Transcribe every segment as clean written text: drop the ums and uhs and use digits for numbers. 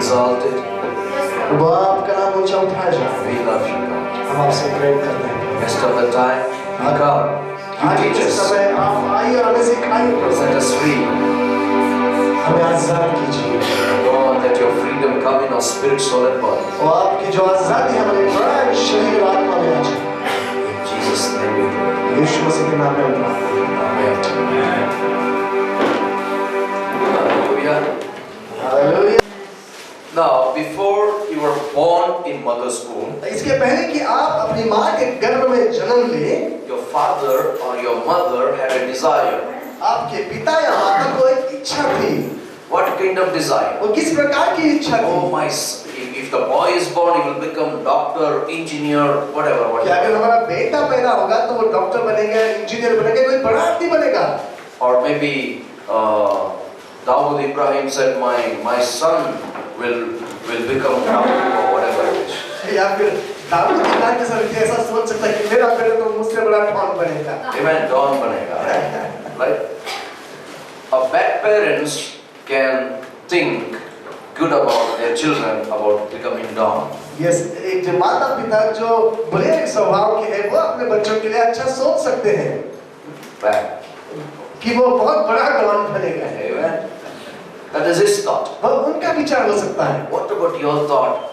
exalted. वो आपका नाम ऊंचा उठाया जाए। We love you, God. हम आपसे प्रेम करते हैं। Rest of the time, you come. You आज teach के us. समय आप आइए और हमें सिखाइए। Set us free. हमें आजाद कीजिए। Lord, let your freedom come in our spirit, soul, and body. और आपकी जो आजादी हमारे प्राण, शरीर और आत्मा में आ जाए। In Jesus' name we pray. यीशु मसीह के नाम में प्रार्थना। Amen. Hallelujah. Hallelujah. Now, before you were born in mother's womb, इसके पहले कि आप अपनी माँ के गर्भ में जन्म ले, your father or your mother had a desire. आपके पिता या माता को एक इच्छा थी। What kind of desire? वो किस प्रकार की इच्छा थी? Oh, if the boy is born, he will become doctor, engineer, whatever. कि अगर हमारा बेटा पैदा होगा तो वो डॉक्टर बनेगा, इंजीनियर बनेगा, कोई बड़ा आदमी बनेगा। Or maybe Dawood Ibrahim said, my son will become doctor or whatever it is. या फिर दाऊद इब्राहिम के साथ ऐसा सोच सकता है कि मेरा बेटा तो मुझसे बड़ा डॉन बनेगा। Amen, डॉन बनेगा, right? A bad parents can think good about their children about becoming don. Yes, एक जो माता पिता जो बुरे स्वभाव के हैं वो अपने बच्चों के लिए अच्छा सोच सकते हैं Bad. कि वो बहुत बड़ा डॉन बनेगा। Amen. That is his thought. वो उनका विचार हो सकता है। What about your thought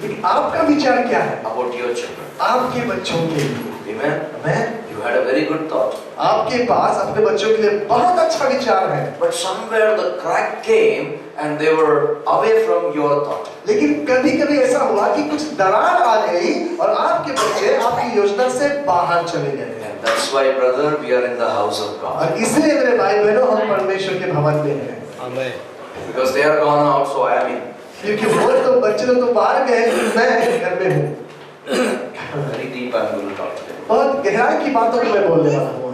लेकिन आपका विचार क्या है? about your children? आपके बच्चों के लिए। Amen. Amen. You had a very good thought. आपके पास अपने बच्चों के लिए बहुत अच्छा विचार है। But somewhere the crack came and they were away from your thought. लेकिन कभी-कभी ऐसा हुआ कि कुछ दरार आ गई और आपके बच्चे आपकी योजना से बाहर चले गए। And that's why, brother, we are in the house of God. और इसलिए मेरे भाई बहनों हम परमेश्वर के भवन में हैं। Amen. Because they are gone out, so I am in. क्योंकि वो तो बच्चे लोग तो बाहर गए, मैं घर में हूँ। Very deep I'm going to talk today. बहुत गहराई की बातों को मैं बोलने वाला हूँ।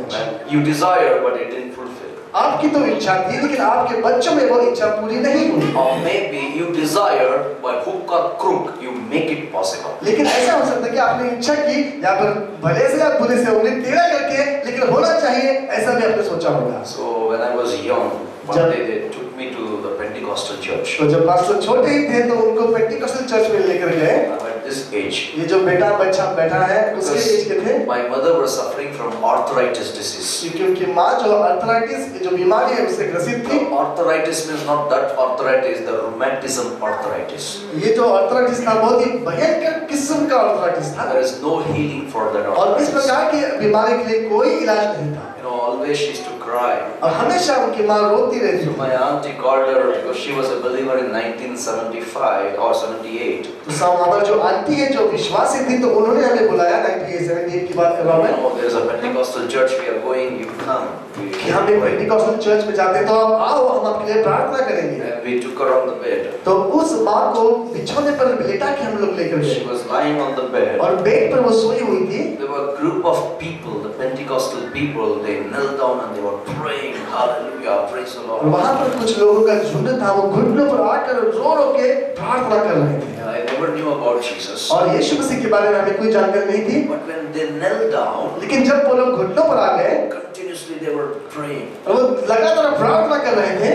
You desire, but it didn't fulfill. आपकी तो इच्छा थी, लेकिन आपके बच्चों में वो इच्छा पूरी नहीं हुई। Or maybe you desire, by hook or crook, you make it possible. लेकिन ऐसा हो सकता है कि आपने इच्छा की, या फिर भले से या बुरे से उंगली टेढ़ा करके, लेकिन होना चाहिए, ऐसा भी आपने सोचा होगा। So when I was young, one day they took me to the Pentecostal church. तो जब पास्टर छोटे ही थे, तो उनको पेंटिकॉस्टल चर्च में लेकर गए। I'm at this age. ये जो बच्चा बैठा है, उसके एज के थे। My mother was suffering from arthritis disease. क्योंकि उनकी माँ जो आर्थराइटिस जो बीमारी है उससे ग्रसित थी। Arthritis means not that arthritis, the rheumatism arthritis. ये जो आर्थराइटिस था बहुत ही भयंकर किस्म का आर्थराइटिस था। There is no healing for that और इस arthritis. प्रकार की बीमारी के लिए कोई इलाज नहीं था। You know, always she used to cry. और हमेशा उनकी माँ रोती रहती So थी। my auntie called her because she was a believer in 1975 or 78. तो हमारा जो आंटी है जो विश्वासी थी, तो उन्होंने हमें बुलाया 1978 की बात कर रहा हूँ मैं। Oh, there's a Pentecostal church we are going. You come. कि हम एक पेंटिकॉस्टल चर्च में जाते हैं, तो आप आओ, हम आपके लिए प्रार्थना करेंगे। And we took her on the bed. तो उस माँ को बिछौने पर लेटा के हम लोग लेकर She गए was lying on the bed. और बेड पर वो सोई हुई थी। There were a group of people, the Pentecostal people. They knelt down and they were praying. Hallelujah, praise the और Lord. वहाँ पर कुछ लोगों का झुंड था, वो घुटनों पर आकर रो रो के प्रार्थना कर रहे थे। And I never knew about Jesus. और यीशु मसीह के बारे में हमें कोई जानकारी नहीं थी। But when they knelt down, लेकिन जब वो लोग घुटनों पर आ गए continuously they were praying. और वो लगातार प्रार्थना कर रहे थे,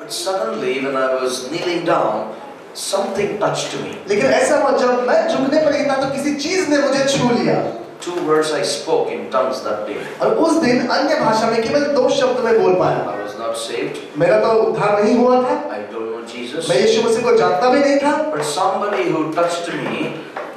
But suddenly, when I was kneeling down, something touched me. लेकिन ऐसा हुआ जब मैं झुकने पर ही था तो किसी चीज ने मुझे छू लिया। 2 words I spoke in tongues that day. और उस दिन अन्य भाषा में केवल 2 शब्द मैं बोल पाया। I was not saved. मेरा तो उद्धार नहीं हुआ था, I don't know Jesus. मैं यीशु मसीह को जानता भी नहीं था। But somebody who touched me,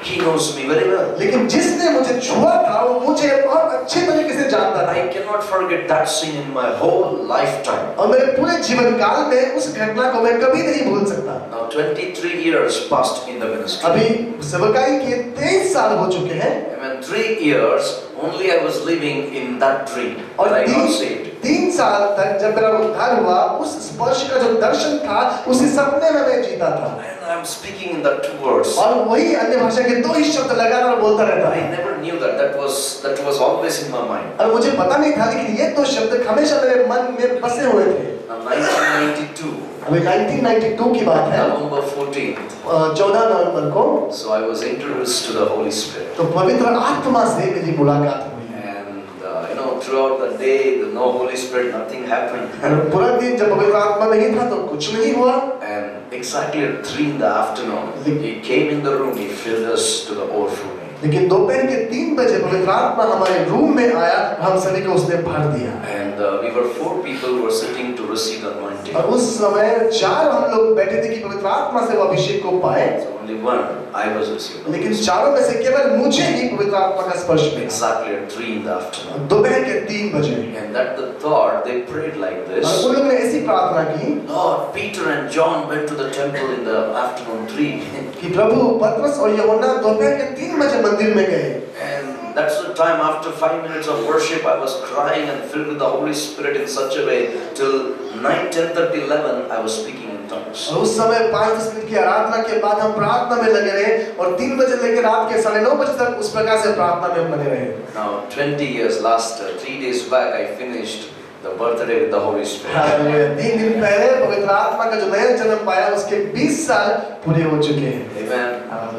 he knows me very well. लेकिन जिसने मुझे छुआ था वो मुझे बहुत अच्छे तरीके से जानता था। I cannot forget that scene in my whole lifetime. और मेरे पूरे जीवन काल में उस घटना को मैं कभी नहीं भूल सकता। Now 23 years passed in the ministry. अभी सेवकाई के 23 साल हो चुके हैं। I mean 3 years only I was living in that dream. और I got saved. 3 साल तक जब मेरा उद्धार हुआ, उस स्पर्श का जो दर्शन था, उसी सपने में मैं जीता था। And I'm speaking in that 2 words. और वही अन्य भाषा के 2 ही शब्द लगातार बोलता रहता I है। never knew that was always in my mind. और मुझे पता नहीं था, लेकिन ये 2 शब्द हमेशा मेरे मन में बसे हुए थे। Now 1992, अभी 1992 की बात है, November 14th. 14 नवंबर को। So I was introduced to the Holy Spirit. तो पवित्र आत्मा से मेरी मुलाकात हुई। And you know, throughout the day, no Holy Spirit, nothing happened. पूरा दिन जब पवित्र आत्मा नहीं था तो कुछ नहीं हुआ। And exactly at 3 in the afternoon, he came in the room, he filled us to the overflowing. लेकिन दोपहर के 3 बजे पवित्र आत्मा हमारे रूम में आया, हम सभी को उसने भर दिया। And we were 4 people who were sitting to receive the anointing. और उस समय 4 हम लोग बैठे थे कि पवित्र आत्मा से वो अभिषेक को पाए। So only one I was receiving. लेकिन चारों में से केवल मुझे ही पवित्र आत्मा का स्पर्श मिला। Exactly at 3 in the afternoon. दोपहर के 3 बजे। And that the thought they prayed like और this. उन लोगों ने ऐसी प्रार्थना की, Lord, Peter and John went to the temple in the afternoon 3. कि प्रभु पतरस और यूहन्ना दोपहर के 3 बजे मंदिर में गए। And that's the time after 5 minutes of worship I was crying and filled with the Holy Spirit in such a way till 9, 10, 30, 11 I was speaking in tongues. और उस समय 5-10 मिनट की आराधना के बाद हम प्रार्थना में लगे रहे और 3 बजे लेकर रात के 9:30 बजे तक उस प्रकार से प्रार्थना में बने रहे। Now 20 years last 3 days back I finished the birthday with the Holy Spirit. Hallelujah. 3 दिन पहले पवित्र आत्मा का जो नया जन्म पाया उसके 20 साल पूरे हो चुके हैं। Amen.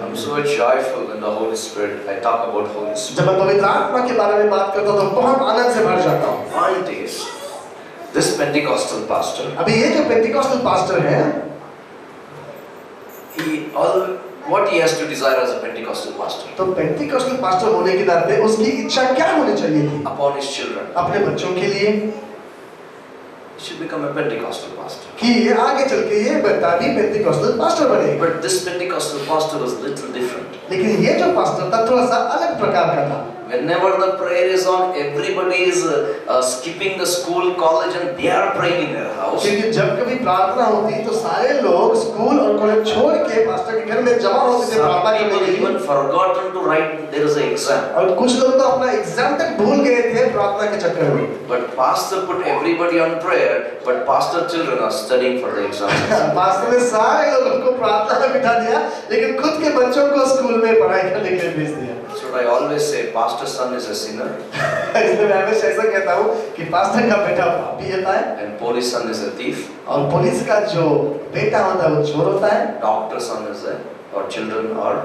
I'm so joyful when the Holy Spirit I talk about Holy Spirit. जब मैं पवित्र आत्मा के बारे में बात करता हूँ तो बहुत आनंद से भर जाता हूँ। Point is, this Pentecostal pastor, अभी ये जो पेंटिकॉस्टल पास्टर है, what he has to desire as a Pentecostal pastor तो पेंटिकॉस्टल पास्टर होने के नाते उसकी इच्छा क्या होनी चाहिए थी? upon his children, अपने बच्चों के लिए he should become a Pentecostal pastor. कि ये आगे चल के ये बता भी पेंटिकॉस्टल पास्टर बने। But this Pentecostal pastor was little different. लेकिन ये जो पास्टर था थोड़ा सा अलग प्रकार का था। Whenever the prayer is on, everybody is skipping the school, college, and they are praying in their house. क्योंकि जब कभी प्रार्थना होती तो सारे लोग स्कूल और कॉलेज छोड़ के पास्टर के घर में जमा होते थे प्रार्थना Some करने people के लिए। even forgotten to write there is an exam. और कुछ लोग तो अपना एग्जाम तक भूल गए थे प्रार्थना के चक्कर में। But pastor put everybody on prayer, but pastor children are studying for the exam. Pastor ने सारे लोगों को प्रार्थना में बिठा दिया, लेकिन खुद के बच्चों को स्कूल में पढ़ाई करने के लिए भेज दिया। So I always say, pastor's son is a sinner, इसलिए मैं हमेशा ऐसा कहता हूँ कि पास्टर का बेटा पापी होता है and police son is a thief, और पुलिस का जो बेटा होता है वो चोर होता है doctor's son is a, or children are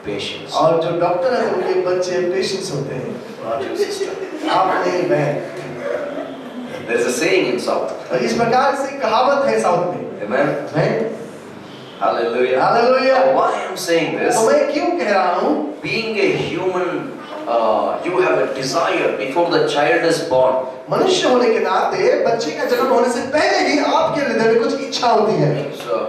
patients. और जो डॉक्टर है उनके बच्चे पेशेंट्स होते हैं। Not your sister. आप नहीं मैं। There is a saying in South. और इस प्रकार से कहावत है साउथ में। Amen. मैं Hallelujah. Hallelujah. Why I am saying this? तो मैं क्यों कह रहा हूँ? Being a human, you have a desire before the child is born. मनुष्य होने के नाते बच्चे का जन्म होने से पहले ही आपके हृदय में कुछ इच्छा होती है। So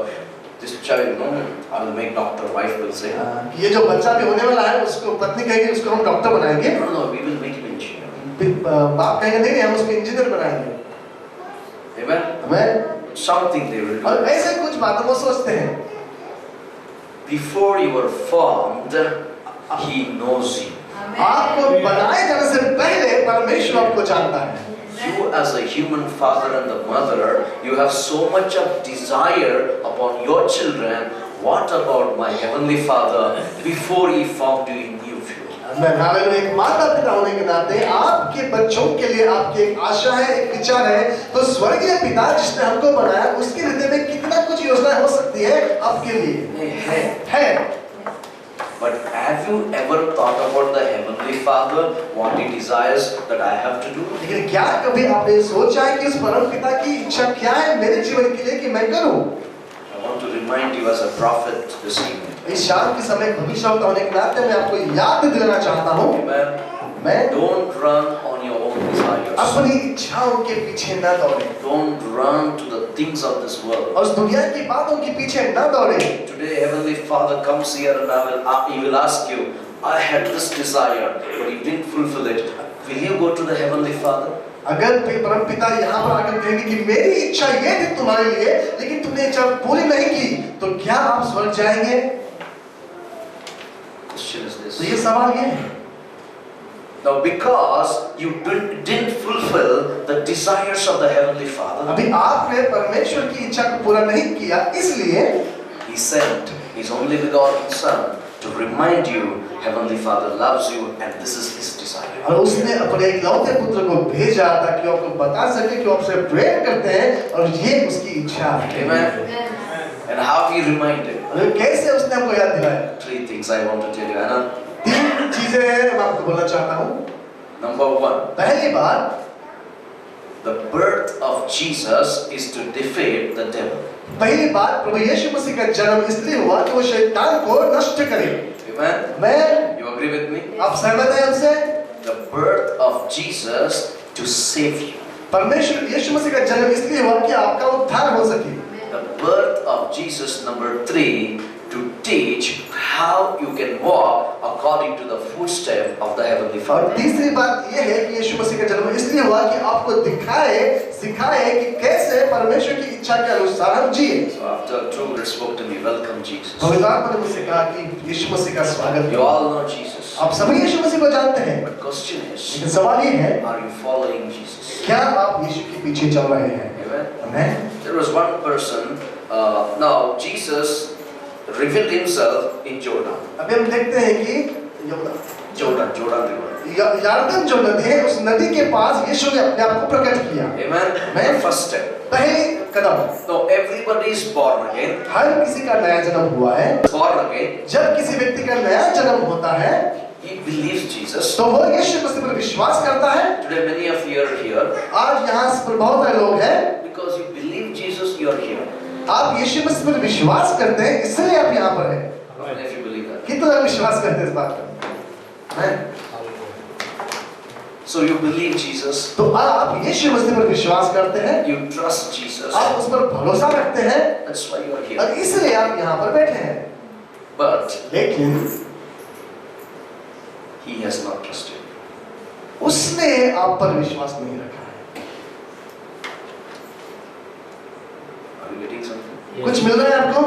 this child, no, I will make doctor. Wife will say, ये जो बच्चा भी होने वाला है उसको पत्नी कहेगी उसको हम डॉक्टर बनाएंगे। no, no, we will make him engineer. फिर बाप कहेंगे नहीं हम उसको इंजीनियर बनाएंगे। Amen. हमें Something they will do. और ऐसे कुछ बातों को सोचते हैं। Before you were formed, He knows you. आपको बनाए जाने से पहले परमेश्वर आपको जानता है। You as a human father and the mother, you have so much of desire upon your children. What about my heavenly Father? Before He formed you, He knew you. मैं हालेलुया एक माता पिता होने के नाते आपके बच्चों के लिए आपकी एक आशा है, एक विचार है, तो स्वर्गीय पिता जिसने हमको बनाया उसके हृदय में कितना कुछ योजना हो सकती है आपके लिए है। But have you ever thought about the heavenly Father, what He desires that I have to do? लेकिन क्या कभी आपने सोचा है कि इस परम पिता की इच्छा क्या है मेरे जीवन के लिए कि मैं करूं? I want to remind you as a prophet this evening. इस शाम के समय भविष्यवक्ता होने के नाते मैं आपको याद दिलाना चाहता हूं। Amen. मैं Don't run on your own desires. अपनी इच्छाओं के पीछे न दौड़े। Don't run to the things of this world. और इस दुनिया की बातों के पीछे न दौड़े। Today, Heavenly Father comes here and He will ask you, I had this desire, but you didn't fulfill it. Will you go to the Heavenly Father? अगर परम पिता यहाँ पर आकर कहेंगे कि मेरी इच्छा ये थी तुम्हारे लिए, लेकिन तुमने इच्छा पूरी नहीं की, तो क्या आप स्वर्ग जाएंगे? Question is this. तो ये सवाल ये है। Now, because you didn't fulfill the desires of the Heavenly Father, अभी आपने परमेश्वर की इच्छा को पूरा नहीं किया, इसलिए He sent His only begotten Son to remind you, Heavenly Father loves you, and this is His desire. और उसने अपने इकलौते पुत्र को भेजा ताकि आपको बता सके कि आपसे प्रेम करते हैं और ये उसकी इच्छा है। Amen. And how He reminded? और कैसे उसने हमको याद दिलाया? 3 things I want to tell you, Anna. 3 चीजें हैं मैं आपको बोलना चाहता हूँ। Number 1, पहली बात, the birth of Jesus is to defeat the devil. पहली बात प्रभु यीशु मसीह का जन्म इसलिए हुआ कि वो शैतान को नष्ट करे। Amen. मैं You agree with me? आप सहमत हैं हमसे? The birth of Jesus to save you. परमेश्वर यीशु मसीह का जन्म इसलिए हुआ कि आपका उद्धार हो सके। The birth of Jesus, number 3, to teach how you can walk according to the footsteps of the Heavenly और Father. तीसरी बात यह है कि यीशु मसीह का जन्म इसलिए हुआ कि आपको दिखाए, सिखाए कि कैसे परमेश्वर की इच्छा के अनुसार हम जिए। So after 2 minutes spoke to me, welcome Jesus. पवित्र आत्मा ने मुझसे कहा कि यीशु मसीह का स्वागत You करो। all know Jesus. आप सभी यीशु मसीह को जानते हैं, But question is, लेकिन सवाल ये है, are you following Jesus? क्या आप यीशु के पीछे चल रहे हैं? Amen. Amen. There was one person. Now Jesus revealed himself in Jordan. अभी हम देखते हैं कि Jordan River. यारदन जो नदी है, उस नदी के पास यीशु ने अपने आप को प्रकट किया। Amen. Amen. The first step. पहले कदम। Now everybody is born again. हर किसी का नया जन्म हुआ है। Born again. जब किसी व्यक्ति का नया जन्म होता है, He believes Jesus. तो वो यीशु मसीह पर विश्वास करता है। Today many of you are here आज यहाँ पर बहुत सारे लोग हैं, because you believe Jesus. You are here. आप यीशु मसीह पर विश्वास करते हैं, इसलिए आप यहाँ पर हैं। How many of you believe that? कितना विश्वास करते हैं इस बात पर? So you believe Jesus. तो आप यीशु मसीह पर विश्वास करते हैं, You trust Jesus. आप उस पर भरोसा रखते हैं, That's why you are here. और इसलिए आप यहाँ पर बैठे हैं। But लेकिन he has not trusted you. उसने आप पर विश्वास नहीं रखा है। Are you getting something? कुछ मिल रहा है आपको?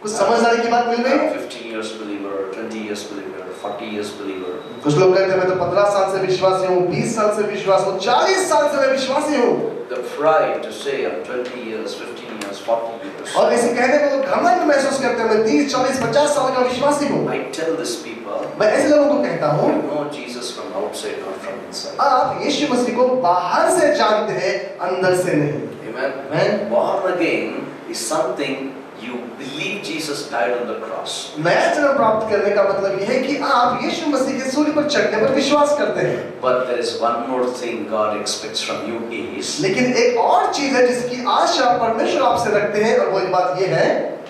कुछ समझदारी की बात मिल रही है? 15 years believer, 20 years believer, 40 years believer. कुछ लोग कहते हैं मैं तो 15 साल से विश्वासी हूँ, 20 साल से विश्वासी हूँ, 40 साल से मैं विश्वासी हूँ। The pride to say I'm 20 years, 15 years, 40 years. और ऐसे कहने में वो घमंड महसूस करते हैं, मैं 30, 40, 50 साल का विश्वासी हूँ। I tell these people, मैं ऐसे लोगों को कहता हूँ, you know Jesus from outside, not from inside. आप यीशु मसीह को बाहर से जानते हैं, अंदर से नहीं। Amen. Amen. Born again is something you believe Jesus died on the cross. नया जन्म प्राप्त करने का मतलब यह है कि आप यीशु मसीह के सूली पर चढ़ने पर विश्वास करते हैं। But there is one more thing God expects from you is लेकिन एक और चीज है जिसकी आशा परमेश्वर आपसे रखते हैं, और वो बात ये है,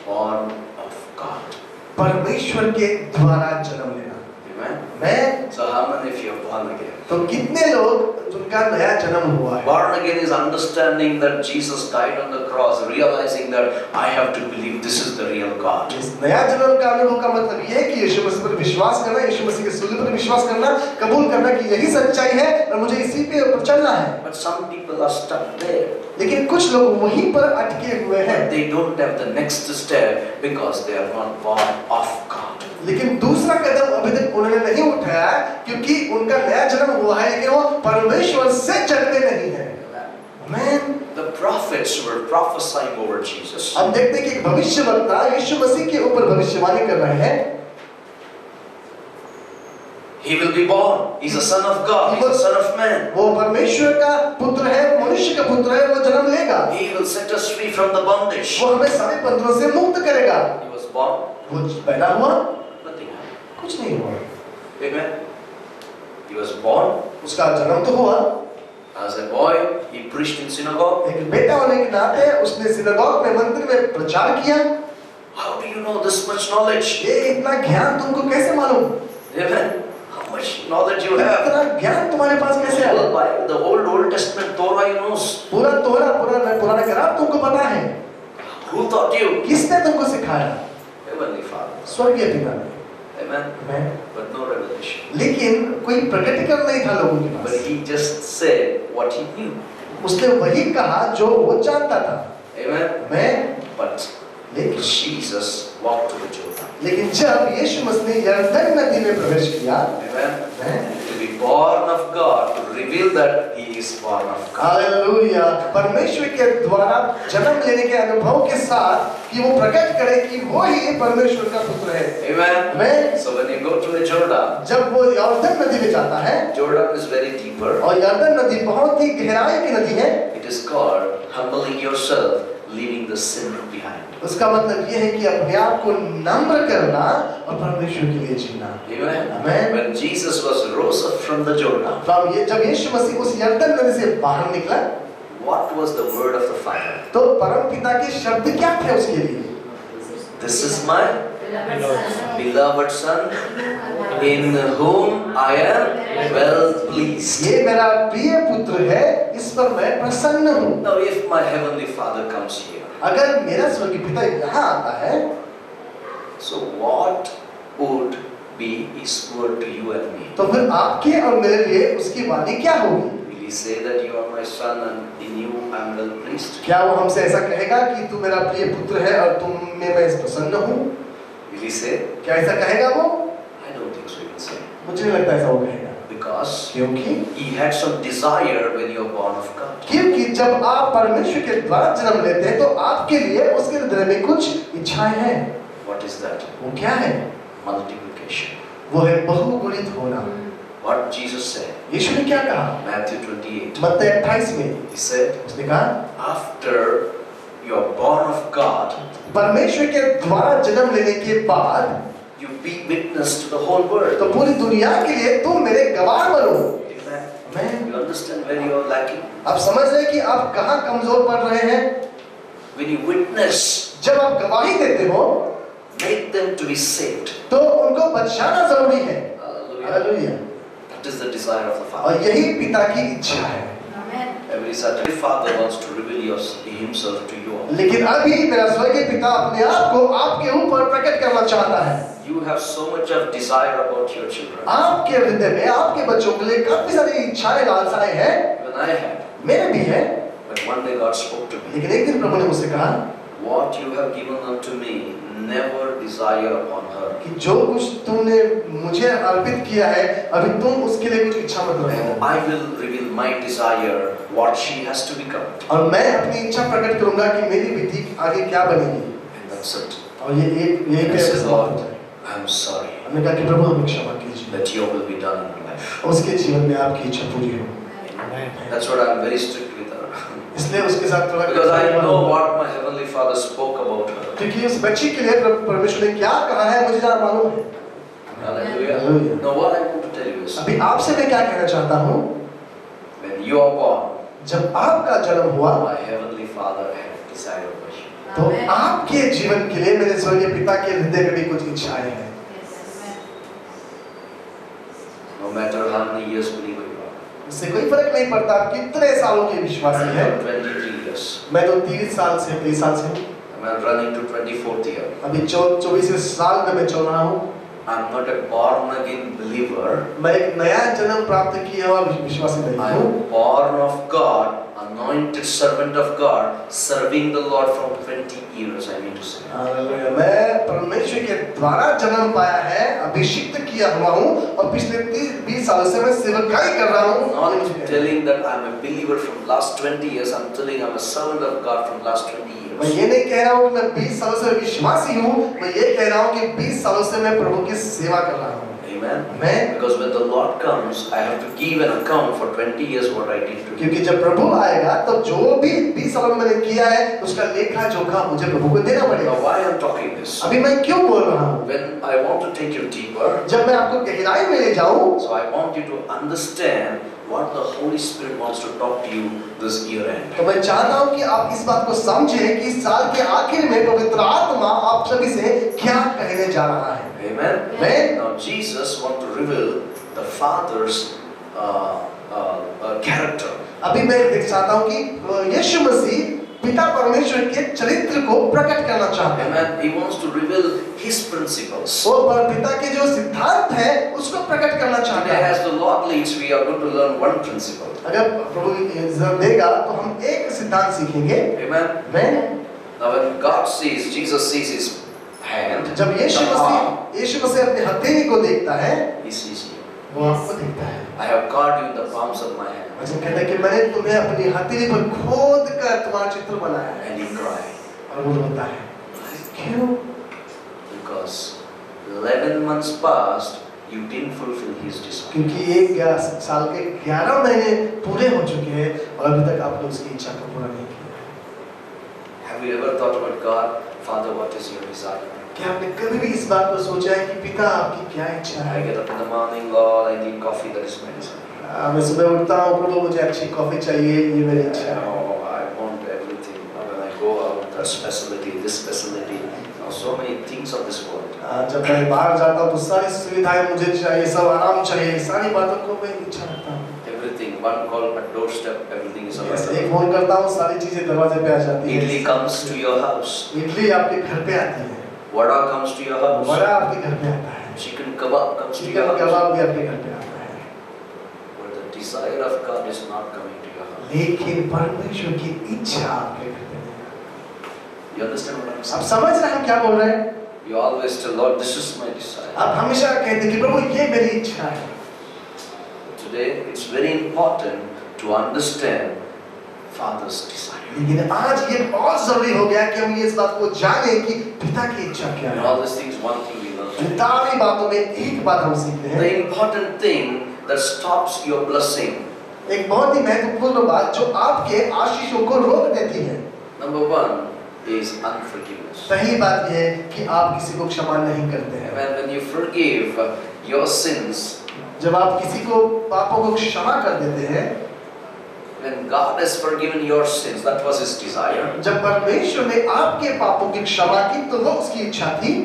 born of God. परमेश्वर के द्वारा जन्म लेना। Amen. मैं So how many of you are born again? तो कितने लोग जिनका नया जन्म हुआ है? Born again is understanding that Jesus died on the cross, realizing that I have to believe this is the real God. इस नया जन्म का अनुभव का मतलब ये है कि यीशु मसीह पर विश्वास करना, यीशु मसीह के सूली पर विश्वास करना, कबूल करना कि यही सच्चाई है और मुझे इसी पे ऊपर चलना है। But some people are stuck there. लेकिन कुछ लोग वहीं पर अटके हुए हैं। They don't have the next step because they are not born of God. लेकिन दूसरा कदम अभी तक उन्होंने नहीं उठाया क्योंकि उनका नया जन्म हुआ है, लेकिन वो परमेश्वर से जन्मे नहीं है। आमीन। The prophets were prophesying over Jesus. हम देखते हैं कि एक भविष्यवक्ता यीशु मसीह के ऊपर भविष्यवाणी कर रहे हैं। He will be born. He's a son of God. He's a son of man. वो परमेश्वर का पुत्र है, मनुष्य का पुत्र है, वो जन्म लेगा। He will set us free from the bondage. वो हमें सारे बंधनों से मुक्त करेगा। He was born. वो पैदा हुआ, Nothing happened. कुछ नहीं हुआ। Amen. He was born. उसका जन्म तो हुआ। As a boy, he preached in synagogue. एक बेटा होने के नाते उसने सिनागोग में, मंदिर में प्रचार किया। How do you know this much knowledge? ये इतना ज्ञान तुमको कैसे मालूम? Amen. How much knowledge you have? इतना ज्ञान तुम्हारे पास कैसे आया? The Bible, the Old Testament Torah, you know. पूरा तोरा, पुराना किताब तुमको पता है। Who taught you? किसने तुमको सिखाया? Heavenly Father. स्वर्गीय पिता ने। Amen. But no revelation. लेकिन कोई प्रकटीकरण नहीं था लोगों के But pass. he just said what he knew. उसने वही कहा जो वो जानता था। Amen. But लेकिन Jesus walked to the Jordan. लेकिन जब यीशु मसीह ने यरदन नदी में प्रवेश किया, Amen. To be born of God, to reveal that he is born of God. Hallelujah, परमेश्वर के द्वारा जन्म लेने के अनुभव के साथ कि वो प्रकट करे कि वो ही परमेश्वर का पुत्र है। Amen. Amen. So when you go to the Jordan, जब वो यरदन नदी में जाता है, Jordan is very deeper. और यरदन नदी बहुत ही गहराई की नदी है। It is called humbling yourself, leaving the sin behind. उसका मतलब ये है कि अपने आप को नम्र करना और परमेश्वर के लिए जीना। Amen. Amen. When Jesus was rose up from the Jordan, जब यीशु मसीह उस यरदन नदी से बाहर निकला, what was the word of the Father? तो परम पिता के शब्द क्या थे उसके लिए? This is my beloved son, in whom I am well pleased. ये मेरा प्रिय पुत्र है, इस पर मैं प्रसन्न हूँ। Now, if my heavenly Father comes here, अगर मेरा स्वर्गीय पिता यहाँ आता है, so what would be His word to you and me? तो फिर आपके और मेरे लिए उसकी वाणी क्या होगी? Will He say that you are my son and in you I am well pleased? क्या वो हमसे ऐसा कहेगा कि तू मेरा प्रिय पुत्र है और तुम में मैं प्रसन्न हूँ? Will He say? क्या ऐसा कहेगा वो? I don't think so He will say. मुझे नहीं लगता ऐसा वो कहेगा। Because क्योंकि He had some desire when you are born of God. क्योंकि जब आप परमेश्वर के द्वारा जन्म लेते हैं तो आपके लिए उसके हृदय में कुछ इच्छाएं हैं। What is that? वो क्या है? Multiplication. वो है बहुगुणित होना। What Jesus said? यीशु ने क्या कहा? Matthew 28. मत्ती 28 में He said, उसने कहा, after you are born of God, परमेश्वर के द्वारा जन्म लेने के बाद you be witness to the whole world. तो पूरी दुनिया के लिए तुम मेरे गवाह बनो। Amen. You understand where you are lacking? आप समझ रहे हैं कि आप कहाँ कमजोर पड़ रहे हैं? When you witness, जब आप गवाही देते हो make them to be saved. तो उनको बचाना जरूरी है। Hallelujah. Hallelujah. That is the desire of the Father. और यही पिता की इच्छा है। Every Saturday, Father wants to reveal Himself to you all. लेकिन अभी मेरा स्वर्गीय पिता अपने आप को आपके ऊपर प्रकट करना चाहता है। You have so much of desire about your children. आपके हृदय में आपके बच्चों के लिए काफी सारी इच्छाएं लालसाएं हैं। Even I had. मेरे भी है। But one day God spoke to me. लेकिन एक दिन प्रभु ने मुझसे कहा What you have given unto me, never desire upon her. कि जो कुछ तुमने मुझे अर्पित किया है अभी तुम उसके लिए कुछ इच्छा मत रखो। And I will reveal my desire, what she has to become. और मैं अपनी इच्छा प्रकट करूंगा कि मेरी बेटी आगे क्या बनेगी। And that's it. और यही I पे said, Lord, समाप्त है। I am sorry हमने कहा कि प्रभु हमें क्षमा कीजिए। that your will be done in her life. उसके जीवन में आपकी इच्छा पूरी हो। That's what I am very strict with her. इसलिए उसके साथ थोड़ा Because I know what my heavenly Father spoke about her. क्योंकि उस बच्ची के लिए परमेश्वर ने क्या कहा है मुझे ज़रा मालूम है। Hallelujah. Hallelujah. Now what I want to tell you is, अभी आपसे मैं क्या कहना चाहता हूँ? when you are born, जब आपका जन्म हुआ my heavenly Father had desire over you. तो आपके जीवन के लिए मेरे स्वर्गीय पिता के हृदय में भी कुछ इच्छाएं हैं। No matter how many years believer you are. इससे कोई फर्क नहीं पड़ता आप कितने सालों के विश्वासी हैं। 23 years. मैं तो 23 साल से 23 साल से हूँ। I'm running to 24th year. अभी 24वें साल में मैं चल रहा हूँ। I'm not a born again believer. मैं एक नया जन्म प्राप्त किया हुआ विश्वासी नहीं I हूँ। am born of God, anointed servant of God, serving the Lord from 20 years, I mean to say. Hallelujah. मैं परमेश्वर के द्वारा जन्म पाया है, अभिषिक्त किया हुआ हूँ और पिछले 30-20 सालों से मैं सेवकाई कर रहा हूँ। Not telling that I'm a believer from last 20 years, I'm telling I'm a servant of God from last 20 years. मैं ये नहीं कह रहा हूँ कि मैं 20 सालों से विश्वासी हूँ, मैं ये कह रहा हूँ कि 20 सालों से मैं प्रभु की सेवा कर रहा हूँ। Amen. Because when the Lord comes, I have to give an account for 20 years what I did to Him. क्योंकि जब प्रभु आएगा तो जो भी 20 सालों में मैंने किया है उसका लेखा जोखा मुझे प्रभु को देना पड़ेगा। Now why I'm talking this? अभी मैं क्यों बोल रहा हूँ? When I want to take you deeper, जब मैं आपको गहराई में ले जाऊँ, so I want you to understand what the Holy Spirit wants to talk to you this year end. तो मैं चाहता हूँ कि आप इस बात को समझें कि इस साल के आखिर में पवित्र आत्मा आप सभी से क्या कहने जा रहा है। Amen. Amen. Now Jesus wants to reveal the Father's character. अभी मैं देख चाहता हूँ कि यीशु मसीह पिता परमेश्वर के चरित्र को प्रकट करना चाहते हैं। Amen. He wants to reveal His principles. वो पिता के जो सिद्धांत है उसको प्रकट करना चाहते Today, हैं। as the Lord leads, we are going to learn one principle. अगर प्रभु इज्जत देगा तो हम एक सिद्धांत सीखेंगे। Amen. Amen. Now, when God sees, Jesus sees His hand. जब यीशु मसीह अपने हथेली को देखता है, He sees you. वो आपको देखता है। I have carved you in the palms of my hand. वैसे कहता है कि मैंने तुम्हें अपनी हथेली पर खोद कर तुम्हारा चित्र बनाया है। And you cry. और वो रोता है। क्यों? Because 11 months passed, you didn't fulfill His desire. क्योंकि एक साल के 11 महीने पूरे हो चुके हैं और अभी तक आपने उसकी इच्छा को पूरा नहीं किया। Have you ever thought about God? Father, what is your desire? क्या आपने कभी भी इस बात को सोचा है कि पिता आपकी क्या इच्छा I है? get up in the morning, Lord, I need coffee, that is my desire. मैं सुबह उठता हूँ, प्रभु मुझे अच्छी कॉफी चाहिए, ये मेरी इच्छा है। Oh, such facility, this facility, so many things of this world. जब मैं बाहर जाता हूँ तो सारी सुविधाएं मुझे चाहिए, सब आराम चाहिए, सारी बातों को मैं इच्छा रखता हूँ। Everything, one call at doorstep, everything is एक available. फोन करता हूँ, सारी चीजें दरवाजे पे आ जाती हैं। Idli comes to your house. Idli आपके घर पे आती है, Vada comes to your house. Vada आपके घर पे आता है, Chicken kebab comes to your chicken house. कबाब भी आपके घर पे आता है। But the desire of God is not coming to your house. लेकिन परमेश्वर की इच्छा आपके घर पे नहीं है। You understand what I'm आप saying? समझ रहे हैं हम क्या बोल रहे हैं? You always tell Lord, this is my desire. आप हमेशा कहते हैं कि प्रभु ये मेरी इच्छा है। Today, it's very important to understand Father's desire. लेकिन आज ये बहुत जरूरी हो गया कि हम ये इस बात को जाने कि पिता की इच्छा क्या In है। all these things, one thing we learn. इन सारी बातों में एक बात हम सीखते हैं। The important thing that stops your blessing. एक बहुत ही महत्वपूर्ण बात जो आपके आशीषों को रोक देती है। Number one is unforgiveness. पहली बात यह है कि आप किसी को क्षमा नहीं करते हैं। When you forgive your sins, जब आप किसी को पापों को क्षमा कर देते हैं, when God has forgiven your sins, that was His desire. जब परमेश्वर ने आपके पापों की क्षमा की तो वो उसकी इच्छा थी।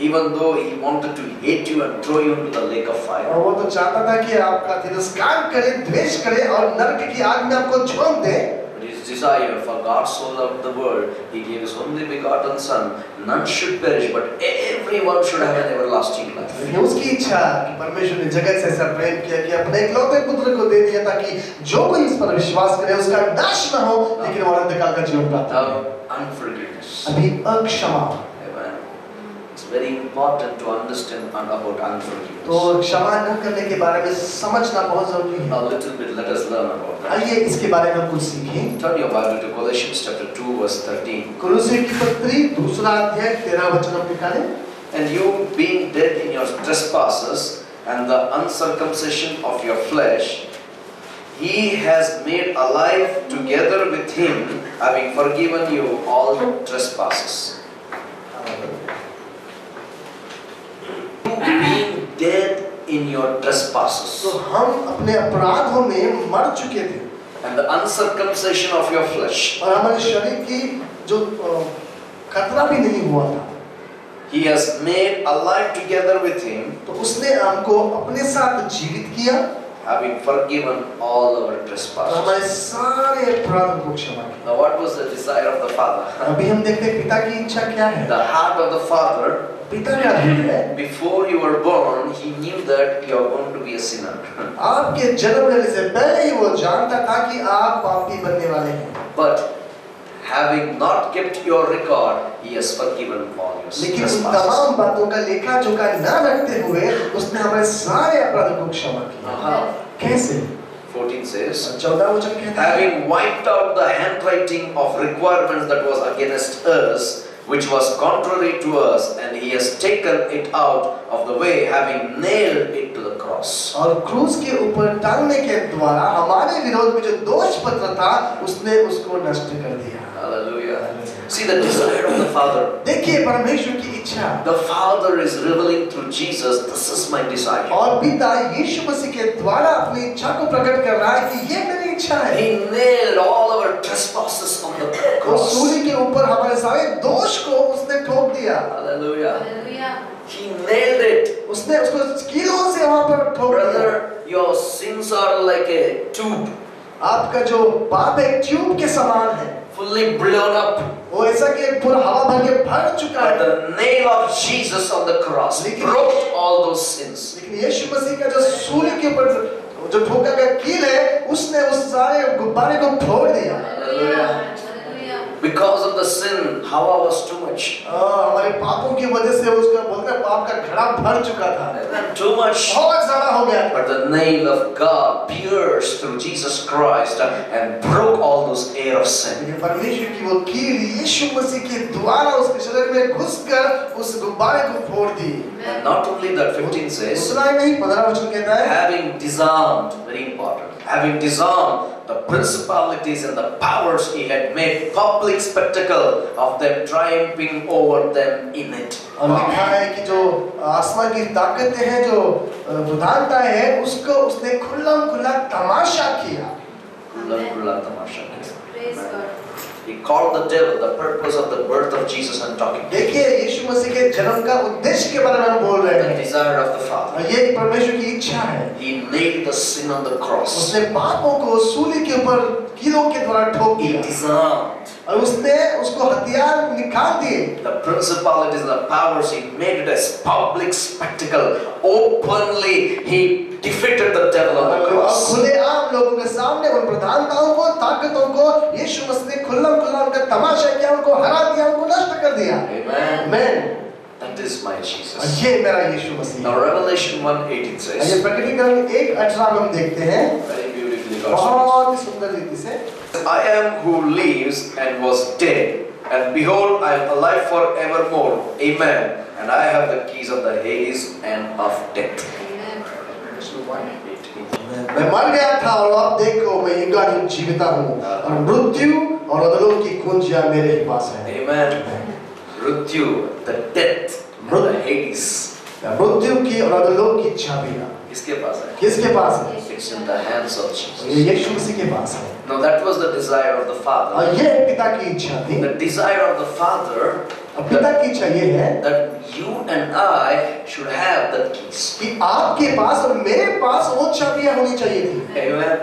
Even though He wanted to hate you and throw you into the lake of और fire. वो तो चाहता था कि आपका तिरस्कार करे, द्वेष करे और नरक की आग में आपको झोंक दे। But His desire, for God so loved the world, He gave His only begotten Son. None should perish, but everyone should have an everlasting life. लेकिन उसकी इच्छा कि परमेश्वर ने जगत से ऐसा प्रेम किया कि अपने इकलौते पुत्र को दे दिया ताकि जो कोई इस पर विश्वास करे उसका नाश न हो लेकिन वो अनंत काल का जीवन प्राप्त करे। Now, unforgiveness. अभी अक्षमा। Amen. It's very important to understand about तो unforgiveness. क्षमा न करने के बारे में समझना बहुत जरूरी है। A little bit, let us learn about that. आइए इसके बारे में कुछ सीखें। Turn your Bible to Colossians chapter 2, verse 13. कुलुस्सी की पत्री दूसरा अध्याय 13 वचन हम निकालें। And you being dead in your trespasses and the uncircumcision of your flesh, He has made alive together with Him, having forgiven you all trespasses. You being dead in your trespasses तो हम अपने अपराधों में मर चुके थे and the uncircumcision of your flesh, और हमारे शरीर की जो खतरा भी नहीं हुआ था, He has made alive together with Him, तो उसने हमको अपने साथ जीवित किया having forgiven all our और trespasses. हमारे सारे अपराधों को क्षमा किया। Now, what was the desire of the Father? अभी हम देखते हैं पिता की इच्छा क्या है। The heart of the Father, पिता क्या है? before you were born, He knew that you are going to be a sinner. आपके जन्म लेने से पहले ही वो जानता था कि आप पापी बनने वाले हैं। But having not kept your record, He has forgiven all your लेकिन उन trespasses. तमाम बातों का लेखा जोखा न रखते हुए उसने हमारे सारे अपराधों को क्षमा किया। How? कैसे? 14 says, 14 वचन कहता है, having wiped out the handwriting of requirements that was against us, which was contrary to us, and He has taken it out of the way, having nailed it to the cross. और क्रूस के ऊपर टांगने के द्वारा हमारे विरोध में जो दोष पत्र था उसने उसको नष्ट कर दिया। Hallelujah. See the desire of the Father. देखिए परमेश्वर की इच्छा The Father is revealing through Jesus, this is my desire. और पिता यीशु मसीह के द्वारा अपनी इच्छा को प्रकट कर रहा है कि ये मेरी इच्छा है। He nailed all our trespasses on the वो cross. सूली के ऊपर हमारे सारे दोष को उसने ठोक दिया। Hallelujah. Hallelujah. He nailed it. उसने उसको कीलों से वहां पर ठोक दिया। Brother, your sins are like a tube, आपका जो पाप एक ट्यूब के समान है, fully blown up. वो ऐसा कि एक पूरा हवा भर के भर चुका But है। the nail of Jesus on the cross broke all those sins. लेकिन यीशु मसीह का जो सूली के ऊपर जो ठोका गया कील है, उसने उस सारे गुब्बारे को फोड़ दिया। Hallelujah. Because of the sin, Hawa was too much. हमारे पापों की वजह से उसका बोलते हैं पाप का घड़ा भर चुका था, Too much. बहुत ज्यादा हो गया। But the nail of God pierced through Jesus Christ and broke all those air of sin. लेकिन परमेश्वर की वो कील यीशु मसीह के द्वारा उसके शरीर में घुसकर उस गुब्बारे को फोड़ दी। And not only that, 15 says, उतना ही नहीं, 15 वचन कहता है, having disarmed, very important, having disarmed the principalities and the powers, He had made public spectacle of them, triumphing over them in it. और लिखा है कि जो आसमान की ताकतें हैं, जो प्रधानता है, उसको उसने खुल्ला खुल्ला तमाशा किया। खुला खुला तमाशा किया। Praise God. He called the devil, the purpose of the birth of Jesus I'm talking. देखिए यीशु मसीह के जन्म का उद्देश्य के बारे में हम बोल रहे The हैं। desire of the Father. और ये परमेश्वर की इच्छा है। He nailed the sin on the cross. उसने पापों को सूली के ऊपर कीलों के द्वारा ठोक He दिया disarmed और उसने उसको हथियार निकाल दिए। the principalities and the powers. He made it as public spectacle. Openly, he defeated the devil on the cross. खुलेआम लोगों के सामने उन प्रधानताओं को, ताकतों को यीशु मसीह ने खुल्लम-खुल्ला उनका तमाशा किया, उनको हरा दिया, उनको नष्ट कर दिया। Amen. Amen. That is my और Jesus. ये मेरा यीशु मसीह Now है। Revelation 1:18 ये says, प्रकटीकरण 1:18 में हम देखते हैं very beautifully God बहुत ही सुंदर रीति से, speaks. I am who lives and was dead, and behold, I am alive forevermore. Amen. And I have the keys of the Hades and of death. मैं मर गया था और अब देखो मैं युगानुयुग जीविता हूँ और मृत्यु और अधोलोक की कुंजियां मेरे ही पास है। Amen. Mrityu, the death, the Hades. मृत्यु की और अधोलोक की चाबियां किसके पास है? किसके पास है? It's in the hands of ये Jesus. यीशु मसीह के पास है। Now that was the desire of the Father. और ये पिता की इच्छा थी। The desire of the Father और पिता की इच्छा ये है that you and I should have the keys. कि आपके पास और मेरे पास वो चाबियां होनी चाहिए थी। Amen.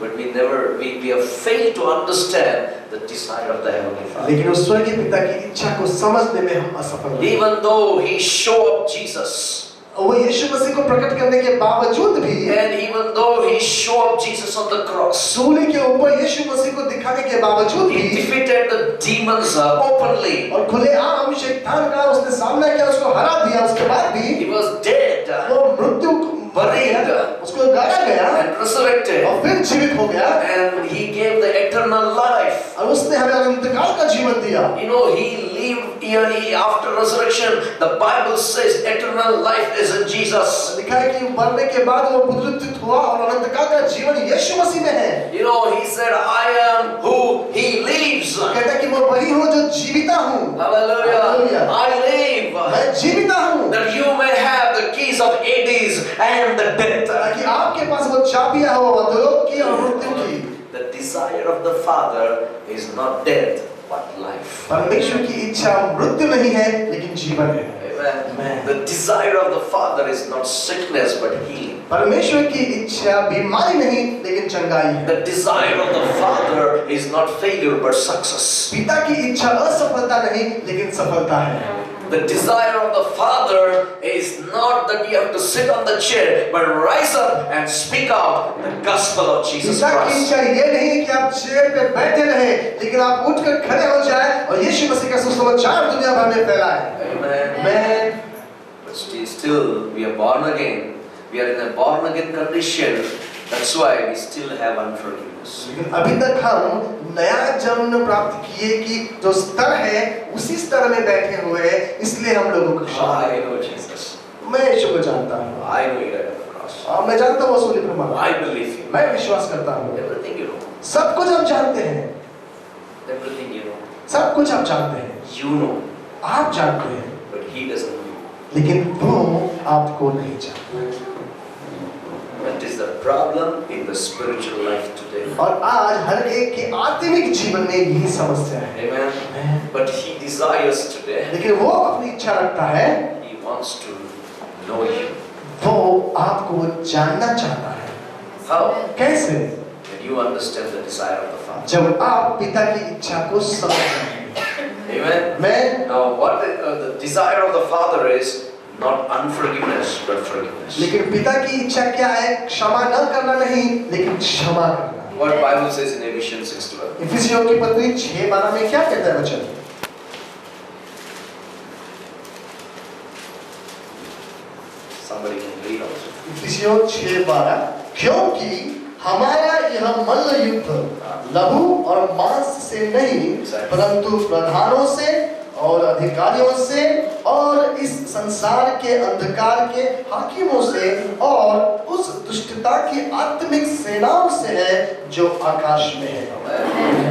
But we have failed to understand the desire of the Heavenly Father. लेकिन उस स्वर्गीय पिता की इच्छा को समझने में हम असफल रहे। Even though He showed up Jesus, वो यीशु मसीह को प्रकट करने के बावजूद भी, and even though He showed up Jesus on the cross, सूली के ऊपर यीशु मसीह को दिखाने के बावजूद He भी defeated the demons openly. और खुलेआम शैतान का उसने सामना किया, उसको हरा दिया, उसके बाद भी He was dead वो मृत्यु buried, उसको गाड़ा गया and resurrected, और फिर जीवित हो गया and He gave the eternal life. और उसने हमें अनंतकाल का जीवन दिया। You know, He lived yearly after resurrection. The Bible says eternal life is in Jesus. लिखा है कि मरने के बाद वो पुनरुत्थित हुआ और अनंतकाल का जीवन यीशु मसीह में है। You know, He said, I am who He lives. कहता है कि मैं वही हूँ जो जीविता हूँ। Hallelujah. Hallelujah. I live. मैं जीविता हूँ That you may have the keys of Hades and the death. ताकि आपके पास वो चाबियां हो अधोलोक की और मृत्यु की। The desire of the Father is not death, but life. परमेश्वर की इच्छा मृत्यु नहीं है लेकिन जीवन है। Amen. The desire of the Father is not sickness, but healing. परमेश्वर की इच्छा बीमारी नहीं लेकिन चंगाई है। The desire of the Father is not failure, but success. पिता की इच्छा असफलता नहीं लेकिन सफलता है। The desire of the Father is not that we have to sit on the chair, but rise up and speak out the gospel of Jesus पिता की Christ. इच्छा ये नहीं कि आप चेयर पे बैठे रहे, लेकिन आप उठकर खड़े हो जाए और यीशु मसीह का सुसमाचार दुनिया भर में फैलाए। Amen. But still, we are born again. We are in a born again condition. That's why we still have unforgiveness. लेकिन अभी तक हम नया जन्म प्राप्त किए कि जो स्तर है उसी स्तर में बैठे हुए हैं, इसलिए हम लोगों को क्षमा I है। know Jesus. मैं यीशु को जानता हूँ I know He died on the cross. और मैं जानता हूँ वो सूली पर मरा। I believe Him. मैं विश्वास करता हूँ। Everything you know. सब कुछ आप जानते हैं, Everything you know. सब कुछ आप जानते हैं, You know. आप जानते हैं, But He doesn't know you. लेकिन वो आपको नहीं जानता। That is the problem in the spiritual life today. और आज हर एक के आत्मिक जीवन में यही समस्या है। Amen. But He desires today. लेकिन वो अपनी इच्छा रखता है, He wants to know you. वो आपको जानना चाहता है। How? कैसे? When you understand the desire of the Father. जब आप पिता की इच्छा को समझ जाएंगे। Amen. मैं Now, what the desire of the Father is not unforgiveness, but forgiveness. लेकिन पिता की इच्छा क्या है? क्षमा न करना नहीं, लेकिन क्षमा करना। What Bible says in Ephesians 6:12. इफिसियों की पत्री 6:12 में क्या कहता है वचन? Somebody can read also. इफिसियों 6:12 क्योंकि हमारा यह मल्ल युद्ध लहू और मांस से नहीं परंतु प्रधानों से और अधिकारियों से और इस संसार के अंधकार के हाकिमों से और उस दुष्टता की आत्मिक सेनाओं से है जो आकाश में है।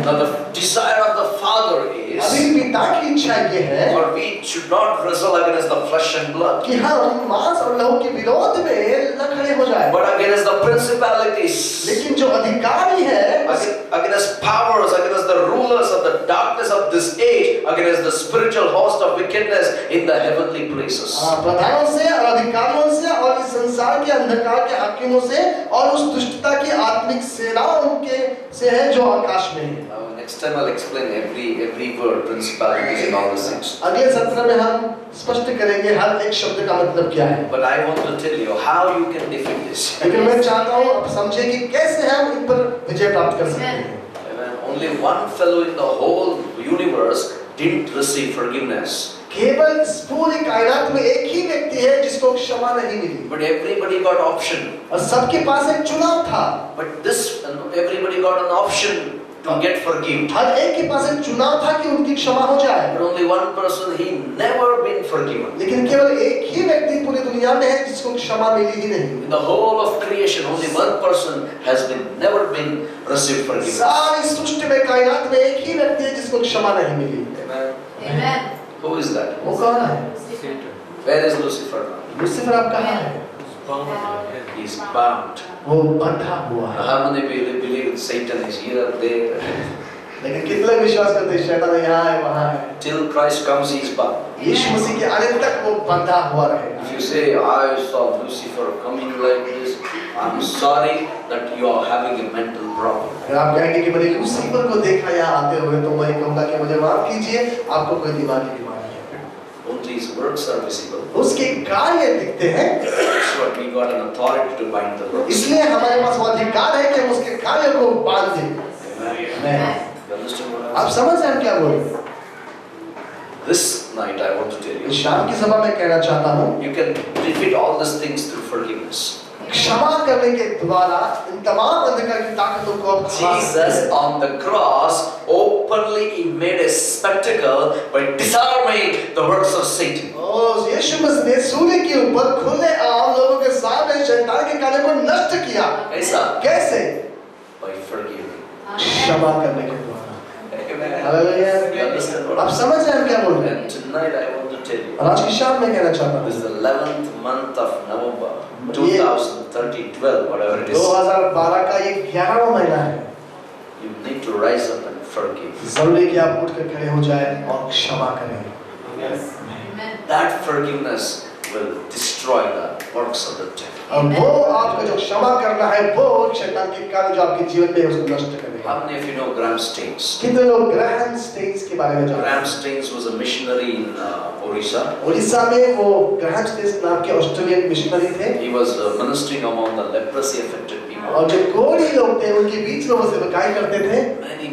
Now the desire of the Father is, अभी पिता की इच्छा ये है or we should not wrestle against the flesh and blood, कि हम मांस और लहू के विरोध में न खड़े हो जाए, but against the principalities, लेकिन जो अधिकारी है against powers, against the rulers of the darkness of this age, against the spiritual host of wickedness in the heavenly places. प्रधानों से और अधिकारियों से और इस संसार के अंधकार के हाकिमों से और उस दुष्टता की आत्मिक सेनाओं के से है जो आकाश में है। Next time I'll explain every word, principalities and all these things. अगले सत्र में हम स्पष्ट करेंगे हर एक शब्द का मतलब क्या है। But I want to tell you how you can defeat this. लेकिन मैं चाहता हूँ आप समझे कि कैसे हम इन पर विजय प्राप्त कर सकते हैं। Amen. Only one fellow in the whole universe didn't receive forgiveness. केवल इस पूरी कायनात में एक ही व्यक्ति है जिसको क्षमा नहीं मिली। But everybody got option. और सबके पास एक चुनाव था। But everybody got an option to get forgiven. हर एक के पास एक चुनाव था कि उनकी क्षमा हो जाए। But only one person, he never been forgiven. लेकिन केवल एक ही व्यक्ति पूरी दुनिया में है जिसको क्षमा मिली ही नहीं। In the whole of creation, only one person has never been received forgiveness. सारी सृष्टि में कायनात में एक ही व्यक्ति है जिसको क्षमा नहीं मिली। Amen. Amen. Who is that? वो कौन है? Where is Lucifer now? Lucifer आप कहाँ है? He is bound. वो बंधा हुआ है। How many believe Satan is here and there? लेकिन कितने लोग विश्वास करते हैं शैतान यहाँ है वहाँ है। Till Christ comes, he is bound. यीशु मसीह के आने तक वो बंधा हुआ रहेगा। If you say, I saw Lucifer coming like this, I'm sorry that you are having a mental problem. अगर आप कहेंगे कि मैंने लूसीफर को देखा यहाँ आते हुए तो मैं कहूँगा कि मुझे माफ कीजिए, आपको कोई दिमागी बीमारी है। Only his works are visible. उसके कार्य दिखते हैं। That's what we got an authority to bind the works. इसलिए हमारे पास वो अधिकार है कि हम उसके कार्य को बांध दें। Amen. You understand what आप I'm समझ रहे हैं क्या बोल रहे हैं? This night I want to tell you, इस शाम की सभा में कहना चाहता हूँ you can defeat all these things through forgiveness. क्षमा करने के द्वारा इन तमाम अंधकार की ताकतों को आप हरा सकते Jesus हैं। on the cross openly he made a spectacle by disarming the works of Satan. और यीशु मसीह ने सूर्य के ऊपर खुले आम लोगों के सामने शैतान के कार्य को नष्ट किया। ऐसा? कैसे? By forgiving. क्षमा करने के द्वारा। Amen. Hallelujah. You understand what आप I'm saying? समझ रहे हैं हम क्या बोल रहे हैं? And tonight I want to tell you, और आज की शाम में कहना चाहता this is हूँ the 11th month of November 2013, 12, whatever it is. 2012 का ये 11वां महीना है। You need to rise up and forgive. जरूरी है कि आप उठकर खड़े हो जाएं और क्षमा करें। Amen. That forgiveness will destroy the works of the devil. और वो आपको जो क्षमा करना है वो शैतान के कार्य जो आपके जीवन में है उसको नष्ट करेगा। How many of you know Graham Staines? कितने लोग ग्रैहम स्टेन्स के बारे में जानते हैं? Graham Staines was a missionary in Orissa. Orissa में वो ग्रैहम स्टेन्स नाम के ऑस्ट्रेलियन मिशनरी थे। He was ministering among the leprosy affected people. और जो कोढ़ी लोग थे उनके बीच में वो सेवकाई करते थे।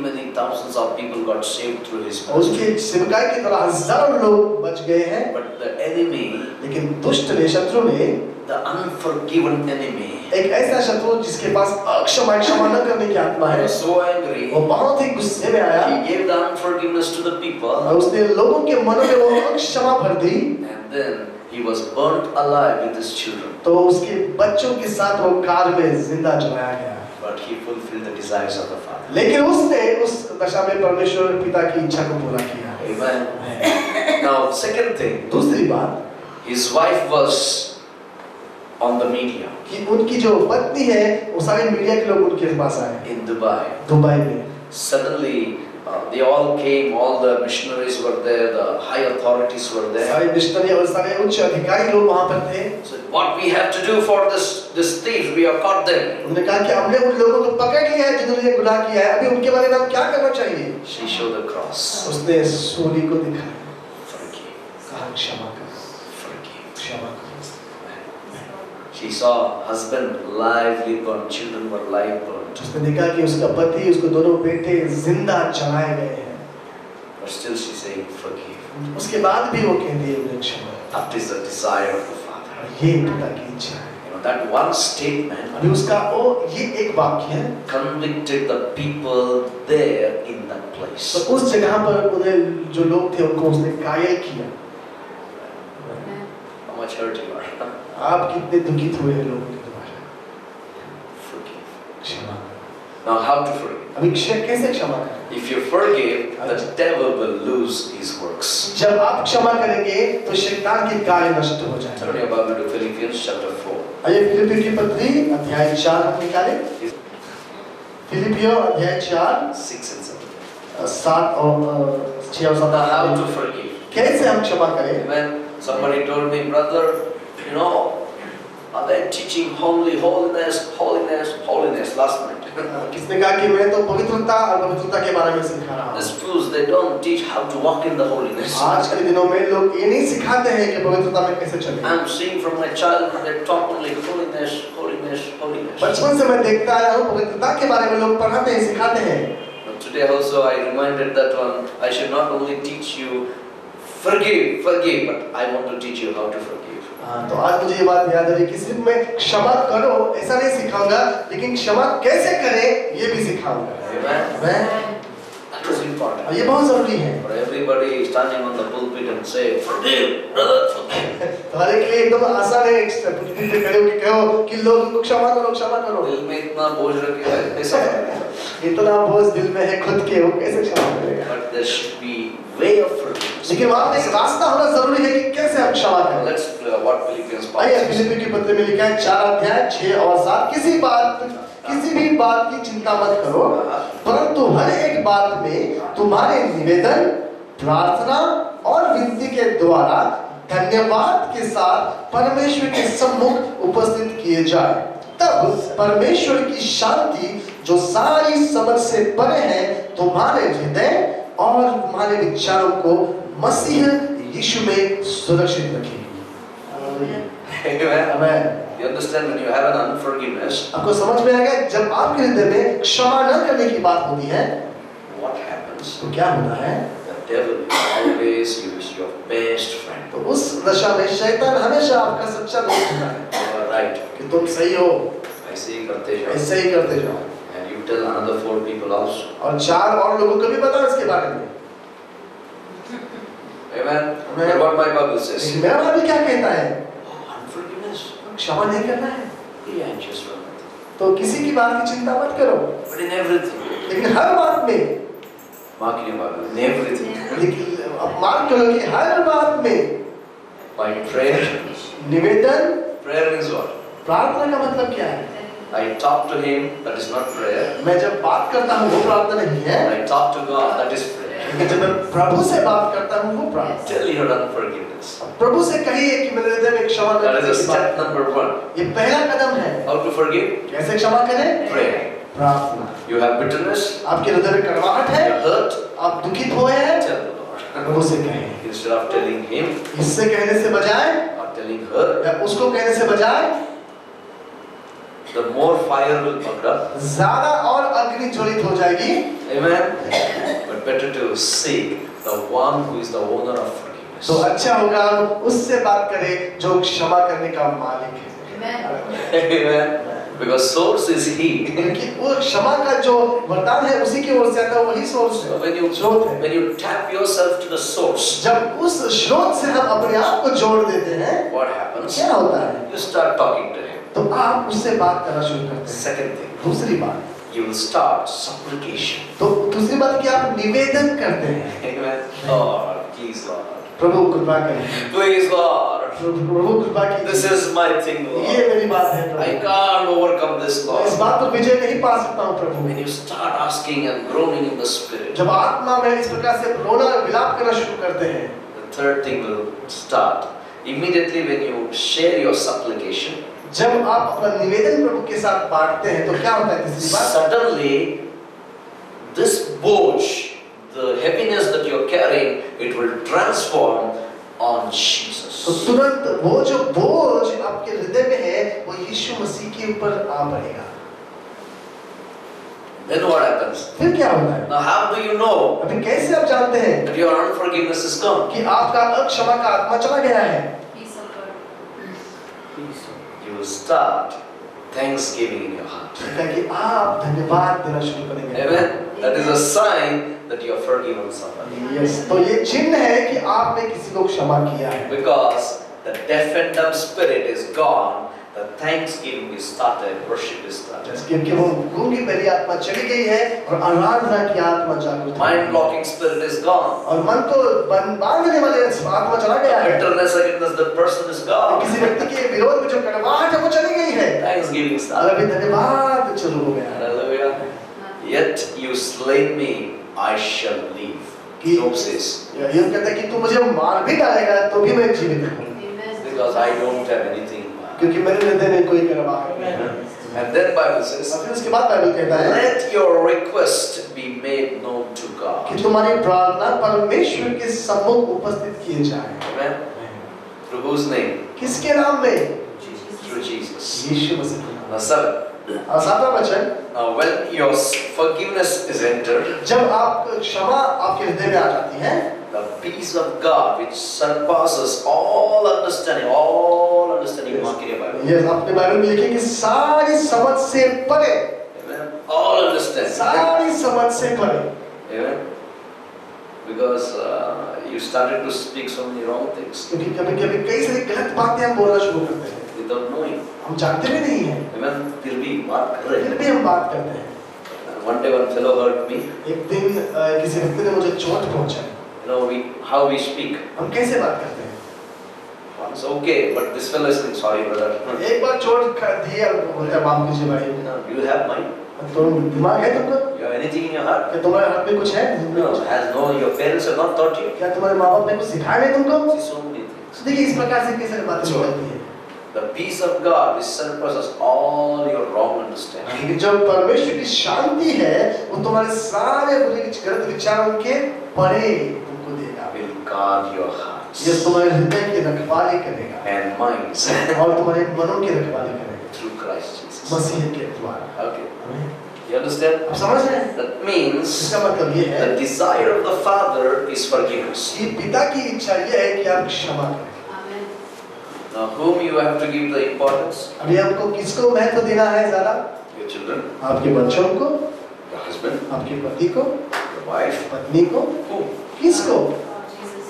Many thousands of people got saved through his और ministry. उसके सेवकाई के द्वारा हजारों लोग बच गए हैं। But the enemy, लेकिन दुष्ट ने शत्रु ने the unforgiven enemy, एक ऐसा शत्रु जिसके पास क्षमा न करने की आत्मा he है, was so angry. वो बहुत ही गुस्से में आया He gave the unforgiveness to the people, और उसने लोगों के मनों में वो क्षमा भर दी। and then he was burnt alive with his children. तो उसके बच्चों के साथ वो कार में जिंदा जलाया गया। But he fulfilled the desires of the Father. लेकिन उसने उस दशा में परमेश्वर पिता की इच्छा को पूरा किया। Amen. Now, second thing, दूसरी बात his wife was on the media कि उनकी जो पत्नी है वो सारे मीडिया के लोग उनके पास आए in Dubai. दुबई में। Suddenly, they all came. All the missionaries were there. The high authorities were there. सारे मिशनरी और सारे उच्च अधिकारी लोग वहाँ पर थे। So, what we have to do for this thief? We have caught them. उन्होंने कहा कि हमने उन लोगों को पकड़ लिया है जिन्होंने ये गुनाह किया है। अभी उनके बारे में हम क्या करना चाहिए? She showed the cross. उसने सूली को दिखाया, Forgive. कहा क्षमा करो, Forgive. क्षमा करो। She saw husband lively burned, children were live burned. उसने देखा कि उसका पति, उसके दोनों बेटे जिंदा जलाए गए हैं। But still she saying, forgive. उसके बाद भी वो कहती है उन्हें क्षमा। That is the desire of the Father. और ये पिता की इच्छा है। You know, that one statement अभी उसका ये एक वाक्य है। convicted the people there in that place. तो उस जगह पर उन्हें जो लोग थे उनको उसने कायल किया। How much hurt you are. आप कितने दुखित हुए हैं लोगों के द्वारा? Forgive. क्षमा। Now how to forgive? अभी कैसे क्षमा करें? If you forgive, the devil will lose his works. जब आप क्षमा करेंगे तो शैतान के कार्य नष्ट हो जाएंगे। Turn your Bible to Philippians chapter 4. आइए फिलिप्पी की पत्री अध्याय 4 हम निकालें। फिलिपियों अध्याय 4 6 and 7. 7 और 6 और 7 How to forgive. कैसे हम क्षमा करें? Amen. Somebody told me, brother, you know, they're teaching holiness last night. किसने कहा कि मैं तो पवित्रता और पवित्रता के बारे में सिखा रहा हूँ। These fools, they don't teach how to walk in the holiness. आज के दिनों में लोग ये नहीं सिखाते हैं कि पवित्रता में कैसे चलें। I'm seeing from my childhood they talk only holiness. बचपन से मैं देखता आया हूँ पवित्रता के बारे में लोग पढ़ाते हैं, सिखाते हैं। But today also I reminded that one, I should not only teach you forgive, but I want to teach you how to forgive. तो आज मुझे ये बात याद है कि सिर्फ मैं क्षमा करो ऐसा नहीं सिखाऊंगा, लेकिन क्षमा कैसे करें ये भी सिखाऊंगा। Amen. That is important. और ये बहुत जरूरी है। For everybody standing on the pulpit and say, forgive, brother, forgive. तो हर एक के लिए एकदम आसान है पुलपिट पे खड़े होकर कहो कि लोगों को क्षमा करो। दिल में इतना बोझ रखे है कैसे करेगा? इतना बोझ दिल में है खुद के, वो कैसे क्षमा करेगा? But there should be way of forgiveness. लेकिन वहाँ पे एक रास्ता होना जरूरी है कि कैसे हम क्षमा करें। Let's what Philippians 5 आइए says. फिलिप्पी के पत्र में लिखा है 4 अध्याय 6 और 7 किसी भी बात की चिंता मत करो, परंतु हर एक बात में तुम्हारे निवेदन, प्रार्थना और विनती के द्वारा धन्यवाद के साथ परमेश्वर के सम्मुख उपस्थित किए जाए। तब परमेश्वर की शांति जो सारी समझ से परे है तुम्हारे हृदय और तुम्हारे विचारों को मसीह यीशु में सुरक्षित रखेगी। Amen. You understand when you have an unforgiveness, आपको समझ में आएगा जब आपके हृदय में क्षमा न करने की बात होती है what happens? तो क्या होता है? The devil always is your best friend. तो उस दशा में शैतान हमेशा आपका सच्चा दोस्त होता है You are right. कि तुम सही हो, ऐसे ही करते जाओ. ऐसे ही करते जाओ। And you tell another 4 people also. और 4 और लोगों को भी बताओ इसके बारे में। Amen. Amen. But what my Bible says. लेकिन मेरा बाइबल क्या कहता है? Unforgiveness. क्षमा नहीं करना है Be anxious for nothing. तो किसी की बात की चिंता मत करो, But in everything. लेकिन हर बात में, Mark in your Bible. In everything. लेकिन अब मान करो कि हर बात में By prayer. निवेदन, Prayer means what? प्रार्थना का मतलब क्या है? I talk to Him. That is not prayer. मैं जब बात करता हूँ वो प्रार्थना नहीं है, I talk to God. That is prayer. लेकिन जब मैं प्रभु से बात करता हूँ वो प्रार्थना। Tell your unforgiveness. प्रभु से कहिए कि मेरे हृदय में क्षमा That is करने a की step बात। number 1. ये पहला कदम है। How to forgive? कैसे क्षमा करें? Prayer. प्रार्थना। You have bitterness. आपके हृदय में कड़वाहट है, You're hurt. आप दुखित हुए हैं, Tell the Lord. प्रभु से कहें। Instead of telling Him इससे कहने से बजाय or telling her, या उसको कहने से बजाय the more fire will burn up. ज्यादा और अग्नि ज्वलित हो जाएगी। Amen. But better to seek the one who is the owner of forgiveness. तो अच्छा होगा हम उससे बात करें जो क्षमा करने का मालिक है। Amen. Because source is He. क्योंकि वो क्षमा का जो वरदान है उसी की ओर से आता है, वही सोर्स So है, स्रोत है। when you tap yourself to the source, जब उस स्रोत से हम अपने आप को जोड़ देते हैं, what happens? क्या होता है? You start talking to Him. तो आप उससे बात करना शुरू करते हैं। Second thing, दूसरी बात, you will start supplication. तो दूसरी बात कि आप निवेदन करते हैं, Amen. Lord, please, Lord. प्रभु कृपा करें, Please, Lord. प्रभु कृपा This कीजिए, is my thing, Lord. ये मेरी बात है I Prabhu, can't overcome this, मैं इस Lord. बात पर विजय नहीं पा सकता हूँ प्रभु। When you start asking and groaning in the spirit, जब आत्मा में इस प्रकार से रोना विलाप करना शुरू करते हैं, the third thing will start. Immediately when you share your supplication, जब आप अपना निवेदन प्रभु के साथ बांटते हैं तो क्या होता है? तीसरी बात, suddenly this boਝ, the heaviness that you're carrying, it will transform on तो Jesus. तुरंत वो जो बोझ आपके हृदय में है वो यीशु मसीह के ऊपर आ पड़ेगा। Then what happens? फिर क्या होता है? Now how do you know अभी कैसे आप जानते हैं that your unforgiveness is gone? कि आपका अक्षमा का आत्मा चला गया है? You will start thanksgiving in your heart. कि आप धन्यवाद देना शुरू करेंगे। Amen. That is a sign that you have forgiven somebody. Yes, तो ये चिन्ह है कि आपने किसी को क्षमा किया है। Because the deaf and dumb spirit is gone, the thanksgiving is started, worship is started. क्योंकि वो गूंगी बहरी आत्मा चली गई है और आराधना की आत्मा जागृत है। Mind blocking spirit is gone. और मन को बांधने वाले आत्मा चला गया है। Bitterness against the person is gone. किसी व्यक्ति के विरोध में जो कड़वाहट है वो चली गई है। Thanksgiving और started. अभी धन्यवाद शुरू हो गया है। Hallelujah. Yet you slay me, I shall live. Job says, ये कहता है कि तू मुझे मार भी डालेगा तो भी मैं जीवित रहूंगा Amen. because I don't have anything. क्योंकि मेरे हृदय में कोई करवाहट नहीं है। And then Bible says, और फिर उसके बाद बाइबल कहता है let your request be made known to God. कि तुम्हारी प्रार्थना परमेश्वर के सम्मुख उपस्थित किए जाए। Amen. Through whose name? किसके नाम में? Through Jesus. यीशु मसीह के नाम Now 7. में। और 7वां वचन, Now when your forgiveness is entered, जब आप क्षमा आपके हृदय में आ जाती है, the peace of God which surpasses all understanding mark in your Bible. ये अपने बाइबल में लिखे कि सारी समझ से परे, Amen. All understanding. सारी समझ से परे। Amen. Because you started to speak so many wrong things क्योंकि कभी-कभी कई सारी गलत बातें हम बोलना शुरू करते हैं, without knowing. हम जानते भी नहीं हैं, Amen. फिर भी बात कर रहे फिर हैं. भी हम बात करते हैं। One day one fellow hurt me. एक दिन किसी व्यक्ति ने मुझे चोट पहुंचाई। You know how we speak. हम कैसे बात करते हैं? It's okay, but this fellow is saying sorry, brother. एक बार चोट दी और बोलता है माफ कीजिए भाई। You have mind. तो दिमाग है तुमको? You have anything in your heart? क्या तुम्हारे हाथ में कुछ है? No. Has no. Your parents have not taught you. क्या तुम्हारे माँ बाप ने कुछ सिखाया नहीं तुमको? See so many things. देखिए इस प्रकार से कैसे बातें निकलती है। The peace of God which surpasses all your wrong understanding. लेकिन जब परमेश्वर की शांति है, वो तुम्हारे सारे बुरे गलत विचारों के परे तुमको देगा। Will guard your hearts ये तुम्हारे हृदय की रखवाली करेगा and minds और तुम्हारे मनों की रखवाली करेगा through Christ Jesus. मसीह के द्वारा। Okay. आमीन। You understand? आप समझ रहे हैं? That means इसका मतलब ये है the desire of the Father is forgiveness. कि पिता की इच्छा ये है कि आप क्षमा करें। Amen. Now, whom you have to give the importance? अभी आपको किसको महत्व देना है ज़्यादा? Your children, आपके बच्चों को, your husband, आपके पति को, your wife. पत्नी को, Whom? किसको? Oh, Jesus.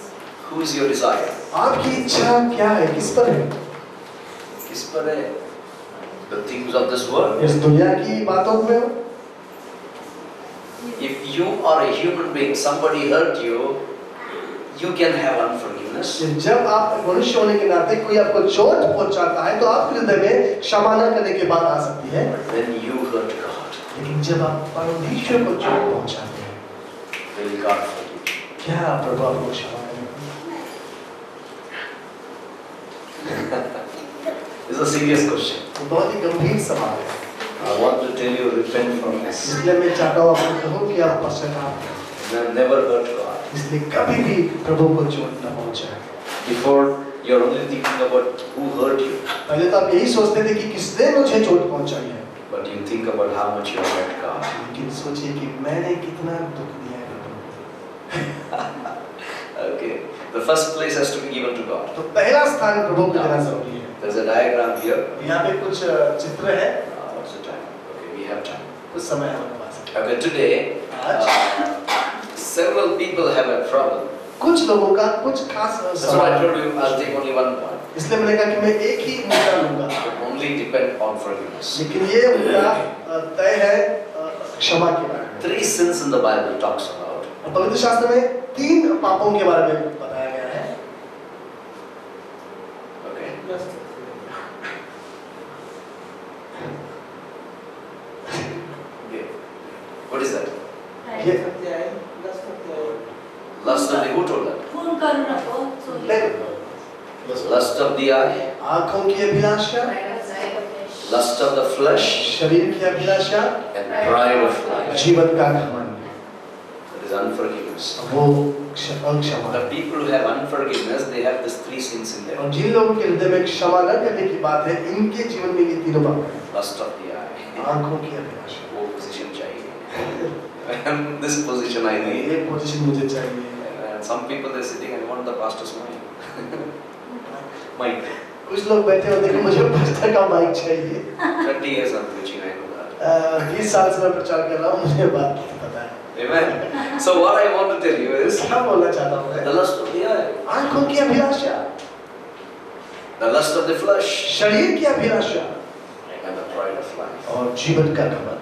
Who is your desire? आपकी इच्छा क्या है? किस पर है? किस पर है? The things of this world. इस दुनिया की बातों में हो? If you are a human being, somebody hurt you, you can have unforgiveness. जब आप मनुष्य होने के नाते कोई आपको चोट पहुंचाता है तो आपके हृदय में क्षमा न करने की बात आ सकती है। But when you hurt God, लेकिन जब आप परमेश्वर को चोट पहुंचाते हैं, will God forgive you? क्या प्रभु आपको क्षमा करेगा? This is a serious question. तो बहुत ही गंभीर सवाल है। I want to tell you, repent from this. इसलिए मैं चाहता हूँ आपको कहूँ कि आप पश्चाताप करें। And never hurt God. इसलिए कभी भी प्रभु को चोट न पहुंचाएं। Before, you're only thinking about who hurt you, पहले तो आप यही सोचते थे कि किसने मुझे चोट पहुंचाई है, but you think about how much you have hurt God. लेकिन सोचिए कि मैंने कितना दुख दिया है प्रभु को। Okay. The first place has to be given to God. तो पहला स्थान प्रभु को देना जरूरी है। There's a diagram here. यहाँ पे कुछ चित्र है, What's the time? Okay, we have time. कुछ समय हमारे पास है। Okay, today, several people have a problem. कुछ लोगों का कुछ खास That's what I told you. I'll take only one point. इसलिए मैंने कहा कि मैं एक ही मुद्दा लूंगा, But only depend on forgiveness. लेकिन ये मुद्दा तय है क्षमा के बारे में। 3 sins in the Bible talks about. पवित्र शास्त्र में 3 पापों के बारे में बताया गया है। Okay. Okay. What is that? ये Lust of the who told that? खून करू नको, so Lust of the eye, आंखों की अभिलाषा, lust of the flesh, शरीर की अभिलाषा, and pride of life. जीवन का घमंड, That is unforgiveness. वो अक्षमा। The people who have unforgiveness, they have these 3 sins in और them. जिन लोगों के हृदय में क्षमा न करने की बात है, इनके जीवन में ये तीनों पाप हैं। Lust of the eye. आंखों की अभिलाषा, वो position चाहिए. And this position I need. ये पोजीशन मुझे चाहिए। And some people they're sitting and want the pastor's mind. Mic. कुछ लोग बैठे होते हैं कि मुझे पास्टर का माइक चाहिए। 30 years I'm preaching, I know that. 20 साल से मैं प्रचार कर रहा हूँ, मुझे बात की पता है। Amen. So what I want to tell you is क्या बोलना चाहता हूँ the मैं? lust of the eye, आंखों की अभिलाषा, the lust of the flesh, शरीर की अभिलाषा and the pride of life. और जीवन का घमंड।